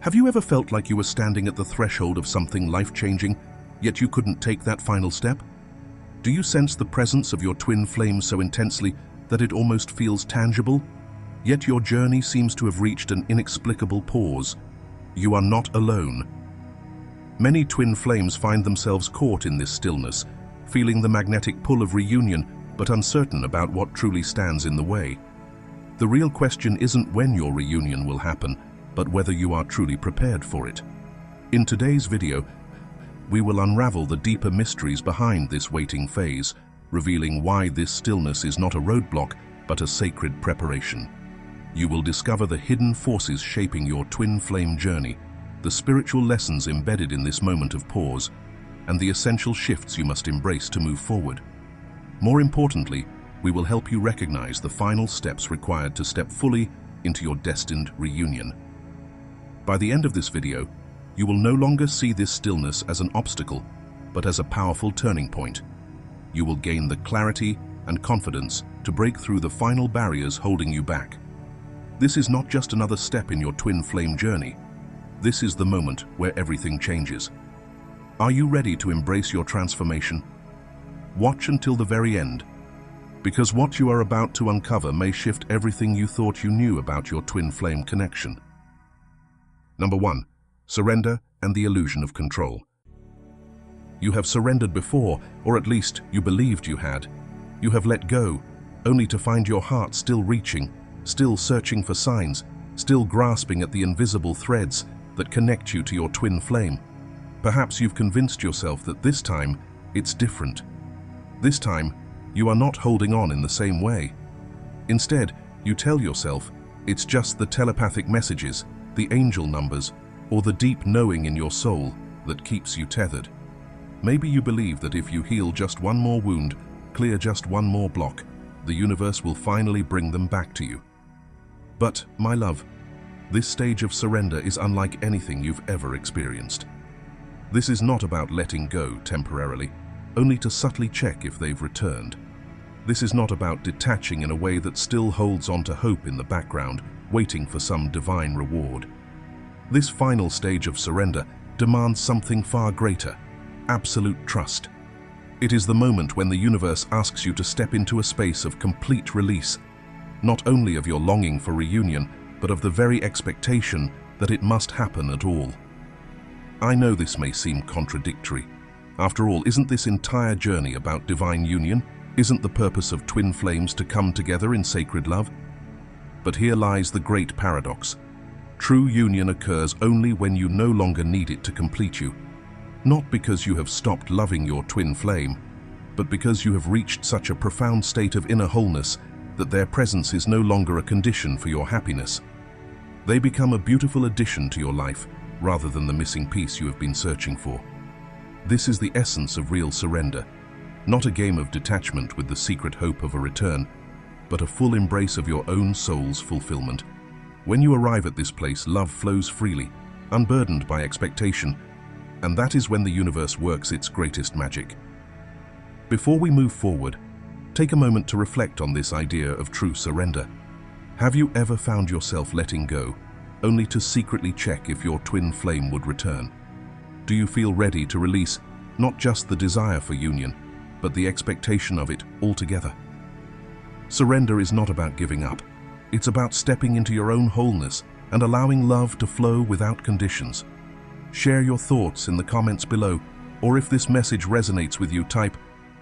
Have you ever felt like you were standing at the threshold of something life-changing, yet you couldn't take that final step? Do you sense the presence of your twin flame so intensely that it almost feels tangible? Yet your journey seems to have reached an inexplicable pause. You are not alone. Many twin flames find themselves caught in this stillness, feeling the magnetic pull of reunion, but uncertain about what truly stands in the way. The real question isn't when your reunion will happen, but whether you are truly prepared for it. In today's video, we will unravel the deeper mysteries behind this waiting phase, revealing why this stillness is not a roadblock, but a sacred preparation. You will discover the hidden forces shaping your twin flame journey, the spiritual lessons embedded in this moment of pause, and the essential shifts you must embrace to move forward. More importantly, we will help you recognize the final steps required to step fully into your destined reunion. By the end of this video, you will no longer see this stillness as an obstacle, but as a powerful turning point. You will gain the clarity and confidence to break through the final barriers holding you back. This is not just another step in your twin flame journey. This is the moment where everything changes. Are you ready to embrace your transformation? Watch until the very end, because what you are about to uncover may shift everything you thought you knew about your twin flame connection. Number 1. Surrender and the illusion of control. You have surrendered before, or at least you believed you had. You have let go, only to find your heart still reaching, still searching for signs, still grasping at the invisible threads that connect you to your twin flame. Perhaps you've convinced yourself that this time it's different. This time, you are not holding on in the same way. Instead, you tell yourself it's just the telepathic messages, the angel numbers, or the deep knowing in your soul that keeps you tethered. Maybe you believe that if you heal just one more wound, clear just one more block, the universe will finally bring them back to you. But, my love, this stage of surrender is unlike anything you've ever experienced. This is not about letting go temporarily, only to subtly check if they've returned. This is not about detaching in a way that still holds on to hope in the background, waiting for some divine reward. This final stage of surrender demands something far greater: absolute trust. It is the moment when the universe asks you to step into a space of complete release, not only of your longing for reunion, but of the very expectation that it must happen at all. I know this may seem contradictory. After all, isn't this entire journey about divine union? Isn't the purpose of twin flames to come together in sacred love? But here lies the great paradox. True union occurs only when you no longer need it to complete you. Not because you have stopped loving your twin flame, but because you have reached such a profound state of inner wholeness that their presence is no longer a condition for your happiness. They become a beautiful addition to your life, rather than the missing piece you have been searching for. This is the essence of real surrender, not a game of detachment with the secret hope of a return, but a full embrace of your own soul's fulfillment. When you arrive at this place, love flows freely, unburdened by expectation, and that is when the universe works its greatest magic. Before we move forward, take a moment to reflect on this idea of true surrender. Have you ever found yourself letting go, only to secretly check if your twin flame would return? Do you feel ready to release not just the desire for union, but the expectation of it altogether? Surrender is not about giving up. It's about stepping into your own wholeness and allowing love to flow without conditions. Share your thoughts in the comments below, or if this message resonates with you, type,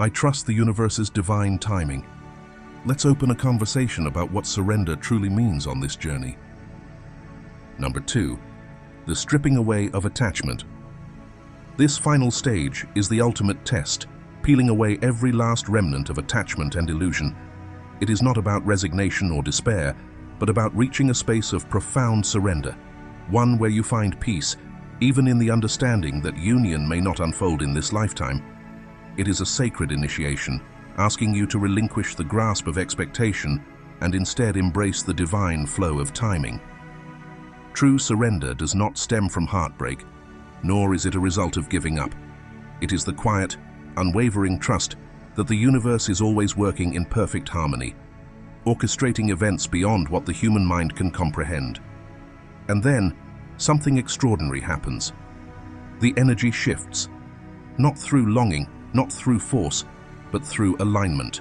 "I trust the universe's divine timing." Let's open a conversation about what surrender truly means on this journey. Number 2. The stripping away of attachment. This final stage is the ultimate test, peeling away every last remnant of attachment and illusion. It is not about resignation or despair, but about reaching a space of profound surrender, one where you find peace, even in the understanding that union may not unfold in this lifetime. It is a sacred initiation, asking you to relinquish the grasp of expectation and instead embrace the divine flow of timing. True surrender does not stem from heartbreak, nor is it a result of giving up. It is the quiet, unwavering trust that the universe is always working in perfect harmony, orchestrating events beyond what the human mind can comprehend. And then, something extraordinary happens. The energy shifts, not through longing, not through force, but through alignment.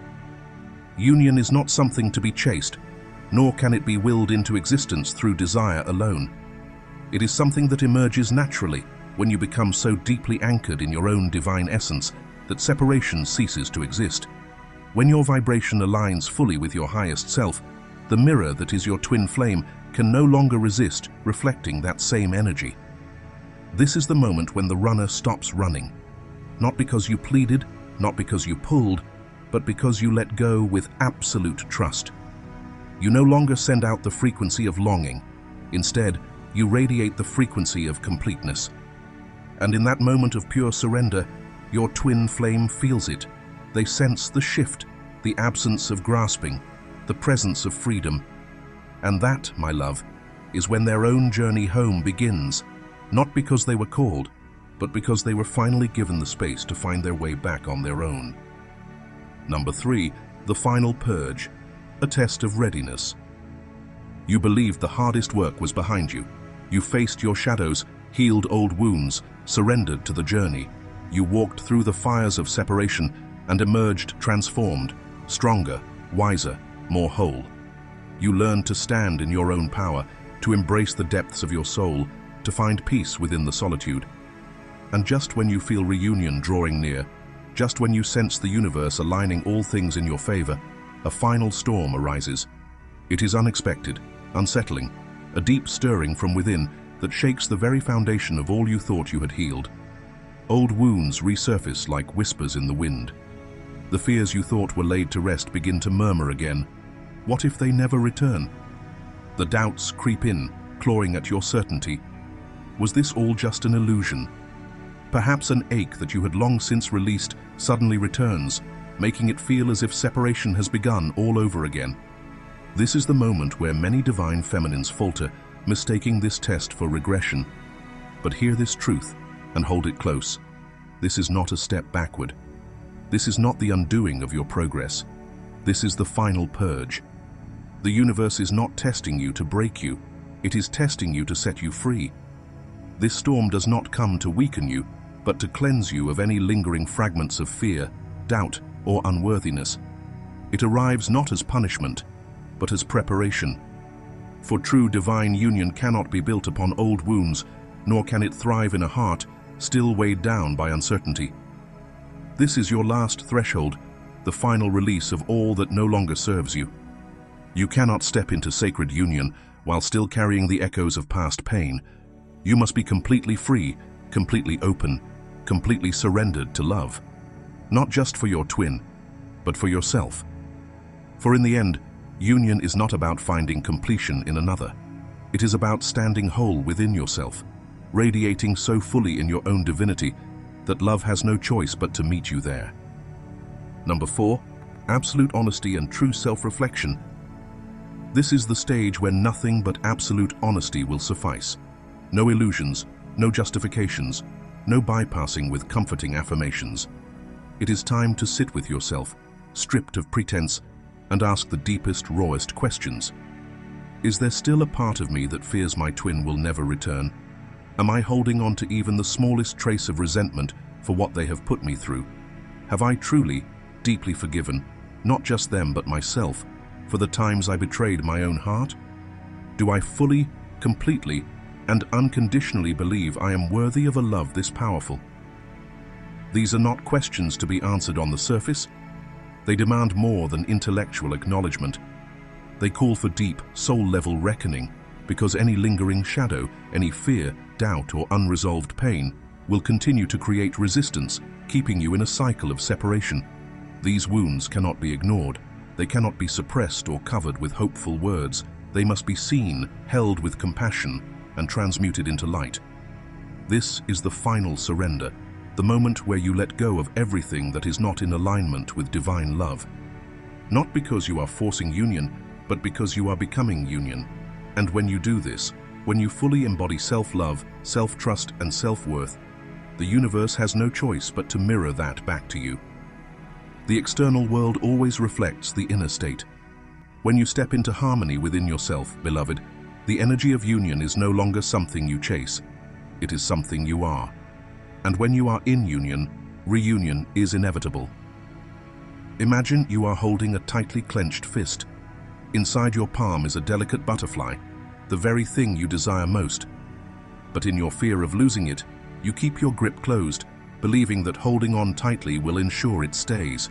Union is not something to be chased, nor can it be willed into existence through desire alone. It is something that emerges naturally when you become so deeply anchored in your own divine essence that separation ceases to exist. When your vibration aligns fully with your highest self, the mirror that is your twin flame can no longer resist reflecting that same energy. This is the moment when the runner stops running, not because you pleaded, not because you pulled, but because you let go with absolute trust. You no longer send out the frequency of longing. Instead, you radiate the frequency of completeness. And in that moment of pure surrender, your twin flame feels it. They sense the shift, the absence of grasping, the presence of freedom. And that, my love, is when their own journey home begins, not because they were called, but because they were finally given the space to find their way back on their own. Number 3, the final purge, a test of readiness. You believed the hardest work was behind you. You faced your shadows, healed old wounds, surrendered to the journey. You walked through the fires of separation and emerged transformed, stronger, wiser, more whole. You learned to stand in your own power, to embrace the depths of your soul, to find peace within the solitude. And just when you feel reunion drawing near, just when you sense the universe aligning all things in your favor, a final storm arises. It is unexpected, unsettling, a deep stirring from within that shakes the very foundation of all you thought you had healed. Old wounds resurface like whispers in the wind. The fears you thought were laid to rest begin to murmur again. What if they never return? The doubts creep in, clawing at your certainty. Was this all just an illusion? Perhaps an ache that you had long since released suddenly returns, making it feel as if separation has begun all over again. This is the moment where many divine feminines falter, mistaking this test for regression. But hear this truth and hold it close. This is not a step backward. This is not the undoing of your progress. This is the final purge. The universe is not testing you to break you. It is testing you to set you free. This storm does not come to weaken you, but to cleanse you of any lingering fragments of fear, doubt, or unworthiness. It arrives not as punishment, but as preparation. For true divine union cannot be built upon old wounds, nor can it thrive in a heart still weighed down by uncertainty. This is your last threshold, the final release of all that no longer serves you. You cannot step into sacred union while still carrying the echoes of past pain. You must be completely free, completely open, completely surrendered to love. Not just for your twin, but for yourself. For in the end, union is not about finding completion in another. It is about standing whole within yourself, radiating so fully in your own divinity that love has no choice but to meet you there. Number 4, absolute honesty and true self-reflection. This is the stage when nothing but absolute honesty will suffice. No illusions, no justifications, no bypassing with comforting affirmations. It is time to sit with yourself, stripped of pretense, and ask the deepest, rawest questions. Is there still a part of me that fears my twin will never return? Am I holding on to even the smallest trace of resentment for what they have put me through? Have I truly, deeply forgiven, not just them but myself, for the times I betrayed my own heart? Do I fully, completely, and unconditionally believe I am worthy of a love this powerful? These are not questions to be answered on the surface. They demand more than intellectual acknowledgement. They call for deep, soul-level reckoning, because any lingering shadow, any fear, doubt, or unresolved pain will continue to create resistance, keeping you in a cycle of separation. These wounds cannot be ignored. They cannot be suppressed or covered with hopeful words. They must be seen, held with compassion, and transmuted into light. This is the final surrender, the moment where you let go of everything that is not in alignment with divine love. Not because you are forcing union, but because you are becoming union. And when you do this, when you fully embody self-love, self-trust, and self-worth, the universe has no choice but to mirror that back to you. The external world always reflects the inner state. When you step into harmony within yourself, beloved, The energy of union is no longer something you chase. It is something you are. And when you are in union, reunion is inevitable. Imagine you are holding a tightly clenched fist. Inside your palm is a delicate butterfly, the very thing you desire most. But in your fear of losing it, you keep your grip closed, believing that holding on tightly will ensure it stays.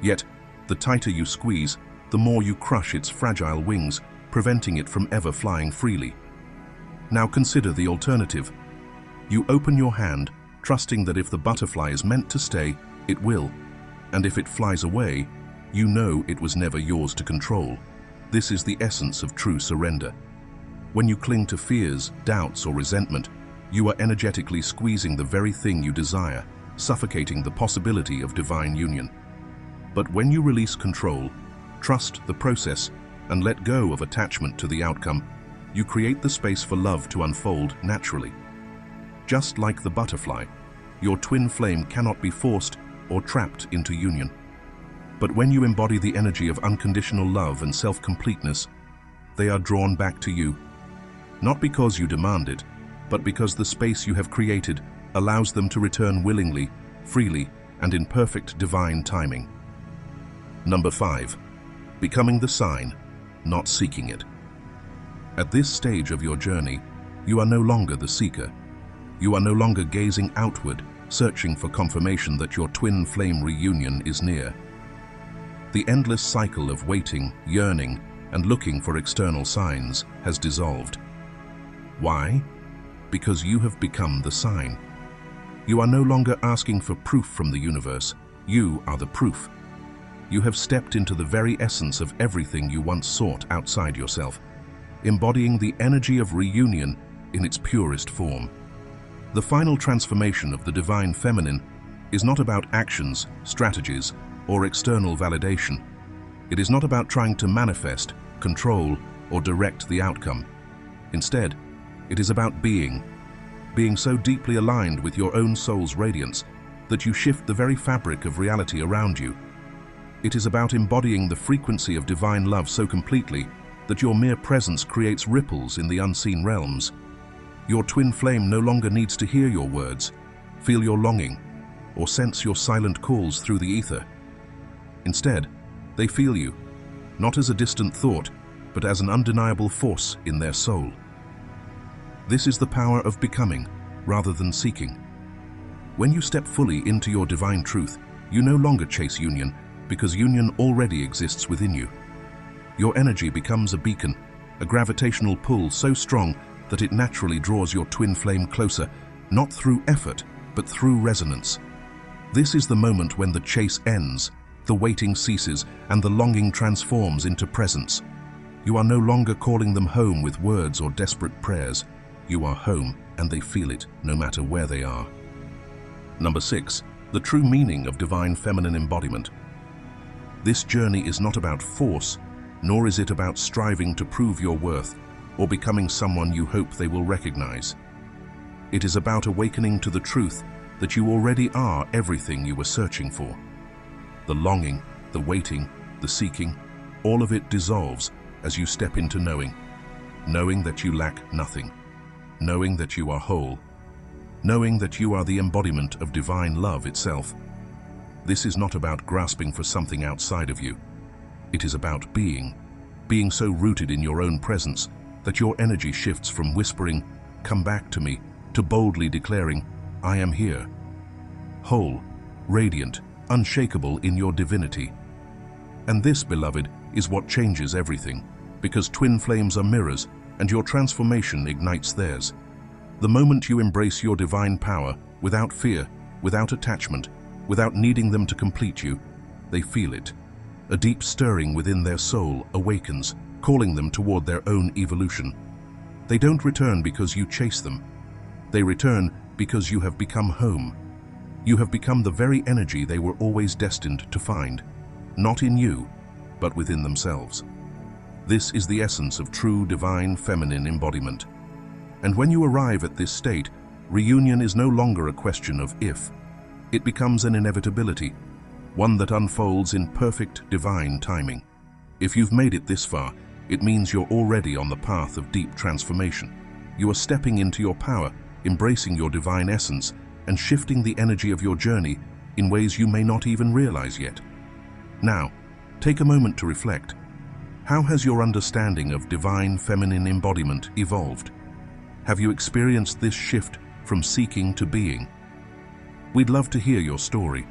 Yet, the tighter you squeeze, the more you crush its fragile wings, preventing it from ever flying freely. Now consider the alternative. You open your hand, trusting that if the butterfly is meant to stay, it will. And if it flies away, you know it was never yours to control. This is the essence of true surrender. When you cling to fears, doubts, or resentment, you are energetically squeezing the very thing you desire, suffocating the possibility of divine union. But when you release control, trust the process, and let go of attachment to the outcome, you create the space for love to unfold naturally. Just like the butterfly, your twin flame cannot be forced or trapped into union. But when you embody the energy of unconditional love and self-completeness, they are drawn back to you. Not because you demand it, but because the space you have created allows them to return willingly, freely, and in perfect divine timing. Number 5. Becoming the sign, not seeking it. At this stage of your journey, you are no longer the seeker. You are no longer gazing outward, searching for confirmation that your twin flame reunion is near. The endless cycle of waiting, yearning, and looking for external signs has dissolved. Why? Because you have become the sign. You are no longer asking for proof from the universe. You are the proof. You have stepped into the very essence of everything you once sought outside yourself, embodying the energy of reunion in its purest form. The final transformation of the divine feminine is not about actions, strategies, or external validation. It is not about trying to manifest, control, or direct the outcome. Instead, it is about being so deeply aligned with your own soul's radiance that you shift the very fabric of reality around you. It is about embodying the frequency of divine love so completely that your mere presence creates ripples in the unseen realms. Your twin flame no longer needs to hear your words, feel your longing, or sense your silent calls through the ether. Instead, they feel you, not as a distant thought, but as an undeniable force in their soul. This is the power of becoming, rather than seeking. When you step fully into your divine truth, you no longer chase union, because union already exists within you. Your energy becomes a beacon, a gravitational pull so strong that it naturally draws your twin flame closer, not through effort, but through resonance. This is the moment when the chase ends, the waiting ceases, and the longing transforms into presence. You are no longer calling them home with words or desperate prayers. You are home, and they feel it, no matter where they are. Number 6. The true meaning of divine feminine embodiment. This journey is not about force, nor is it about striving to prove your worth or becoming someone you hope they will recognize. It is about awakening to the truth that you already are everything you were searching for. The longing, the waiting, the seeking, all of it dissolves as you step into knowing that you lack nothing, knowing that you are whole, knowing that you are the embodiment of divine love itself. This is not about grasping for something outside of you. It is about being so rooted in your own presence that your energy shifts from whispering, "Come back to me," to boldly declaring, "I am here." Whole, radiant, unshakable in your divinity. And this, beloved, is what changes everything, because twin flames are mirrors, and your transformation ignites theirs. The moment you embrace your divine power, without fear, without attachment, without needing them to complete you, they feel it. A deep stirring within their soul awakens, calling them toward their own evolution. They don't return because you chase them. They return because you have become home. You have become the very energy they were always destined to find, not in you, but within themselves. This is the essence of true divine feminine embodiment. And when you arrive at this state, reunion is no longer a question of if. It becomes an inevitability, one that unfolds in perfect divine timing. If you've made it this far, It means you're already on the path of deep transformation. You are stepping into your power, embracing your divine essence, and shifting the energy of your journey in ways you may not even realize yet. Now, take a moment to reflect. How has your understanding of divine feminine embodiment evolved? Have you experienced this shift from seeking to being? We'd love to hear your story.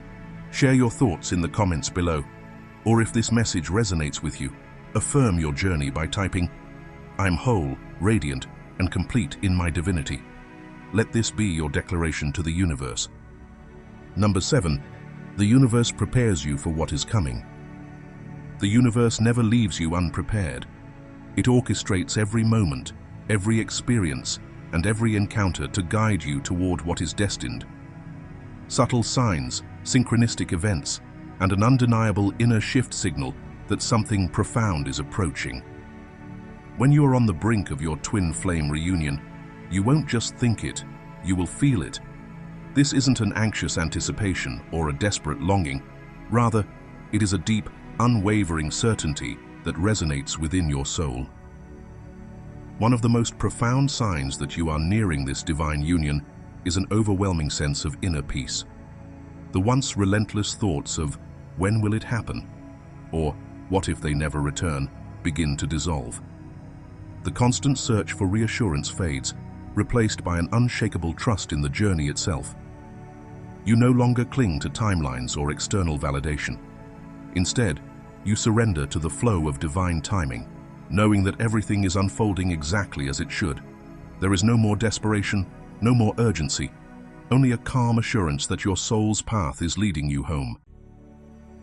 Share your thoughts in the comments below. Or if this message resonates with you, affirm your journey by typing, "I'm whole, radiant, and complete in my divinity." Let this be your declaration to the universe. Number 7, the universe prepares you for what is coming. The universe never leaves you unprepared. It orchestrates every moment, every experience, and every encounter to guide you toward what is destined. Subtle signs, synchronistic events, and an undeniable inner shift signal that something profound is approaching. When you are on the brink of your twin flame reunion, you won't just think it, you will feel it. This isn't an anxious anticipation or a desperate longing. Rather, it is a deep, unwavering certainty that resonates within your soul. One of the most profound signs that you are nearing this divine union is an overwhelming sense of inner peace. The once relentless thoughts of, "When will it happen?" or "What if they never return?" begin to dissolve. The constant search for reassurance fades, replaced by an unshakable trust in the journey itself. You no longer cling to timelines or external validation. Instead, you surrender to the flow of divine timing, knowing that everything is unfolding exactly as it should. There is no more desperation, no more urgency, only a calm assurance that your soul's path is leading you home.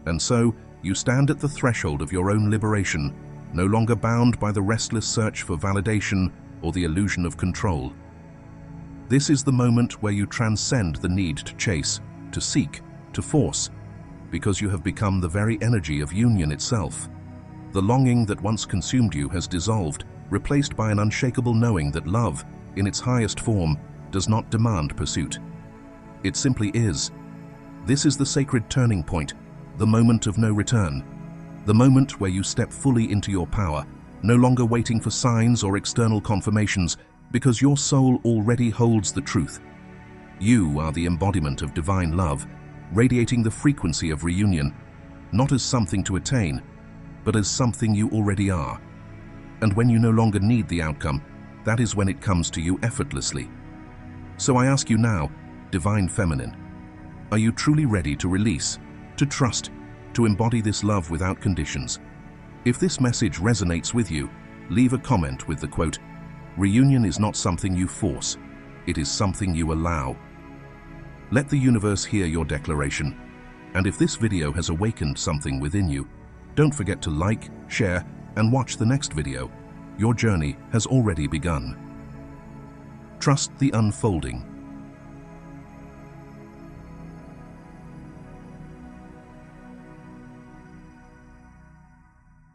And so, you stand at the threshold of your own liberation, no longer bound by the restless search for validation or the illusion of control. This is the moment where you transcend the need to chase, to seek, to force, because you have become the very energy of union itself. The longing that once consumed you has dissolved, replaced by an unshakable knowing that love, in its highest form, does not demand pursuit. It simply is. This is the sacred turning point, the moment of no return. The moment where you step fully into your power, no longer waiting for signs or external confirmations, because your soul already holds the truth. You are the embodiment of divine love, radiating the frequency of reunion, not as something to attain, but as something you already are. And when you no longer need the outcome, that is when it comes to you effortlessly. So I ask you now, Divine Feminine, are you truly ready to release, to trust, to embody this love without conditions? If this message resonates with you, leave a comment with the quote, "Reunion is not something you force, it is something you allow." Let the universe hear your declaration. And if this video has awakened something within you, don't forget to like, share, and watch the next video. Your journey has already begun. Trust the unfolding.